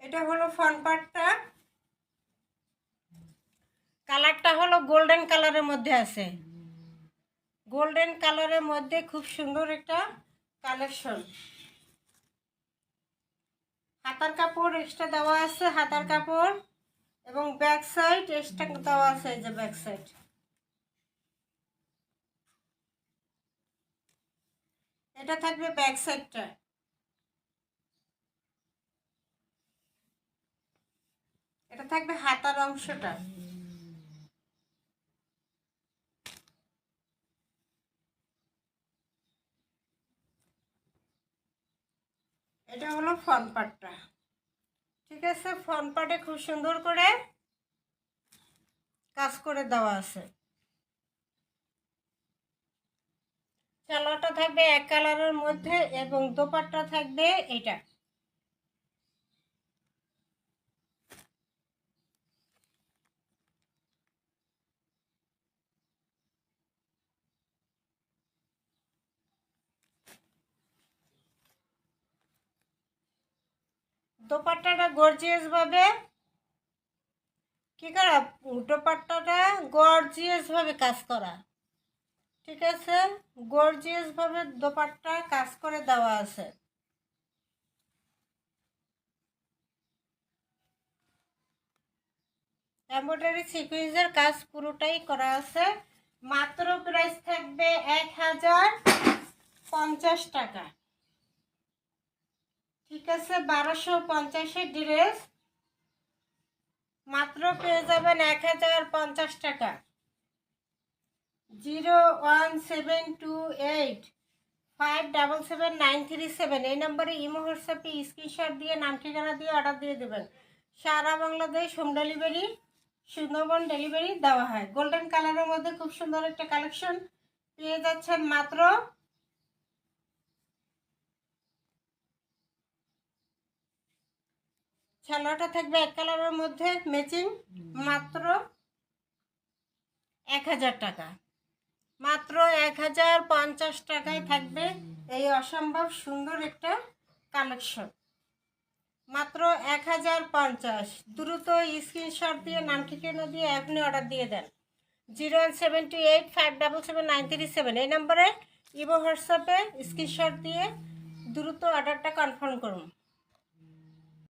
এটা হলো ফ্রন্ট পার্টটা, কালারটা হলো গোল্ডেন কালারের মধ্যে আছে। গোল্ডেন কালারের মধ্যে খুব সুন্দর একটা কালেকশন। হাতার কাপড় এক্সট্রা দেওয়া আছে, হাতার কাপড় এবং ব্যাক সাইড এক্সট্রা দেওয়া আছে। এই যে ব্যাক সাইড, এটা থাকবে ব্যাক সাইডটা। এটা থাকবে হাতার অংশটা। এটা হলো ফ্রন্ট পার্টটা। ঠিক আছে, ফ্রন্ট পার্টে খুব সুন্দর করে কাজ করে দেওয়া আছে। সালোয়ারটা থাকবে এক কালারের মধ্যে এবং দোপাট্টা থাকবে এটা। দোপাট্টাটা গর্জিয়াস ভাবে কি করা, দোপাট্টাটা গর্জিয়াস ভাবে কাজ করা। ঠিক আছে, গর্জিয়াস ভাবে দোপাট্টা কাজ করে দেওয়া আছে। এমব্রয়ডারি সিকোয়েন্সের কাজ পুরোটাই করা আছে। মাত্র প্রাইস থাকবে 1050 টাকা। ঠিক আছে, 1250-এর ড্রেস মাত্র পেয়ে যাবেন 1050 টাকা। 01728577937 এই নম্বরে ইমো হোয়াটসঅ্যাপে স্ক্রিনশট দিয়ে নাম ঠিকানা দিয়ে অর্ডার দিয়ে দেবেন। সারা Bangladesh home delivery, Sundarban delivery দেওয়া হয়। গোল্ডেন কালারের মধ্যে খুব সুন্দর একটা কালেকশন পেয়ে যাচ্ছেন মাত্র সালোয়ারটা থাকবে এক কালারের মধ্যে ম্যাচিং, মাত্র 1000 টাকা। মাত্র 1050 টাকায় থাকবে এই অসম্ভব সুন্দর একটা কালেকশন। মাত্র 1050। দ্রুত স্ক্রিনশট দিয়ে নাম ঠিকানা দিয়ে এখনই অর্ডার দিয়ে দেন। 01728577937 এই নম্বরে ইমো হোয়াটসঅ্যাপে স্ক্রিনশট দিয়ে দ্রুত অর্ডারটা কনফার্ম করুন।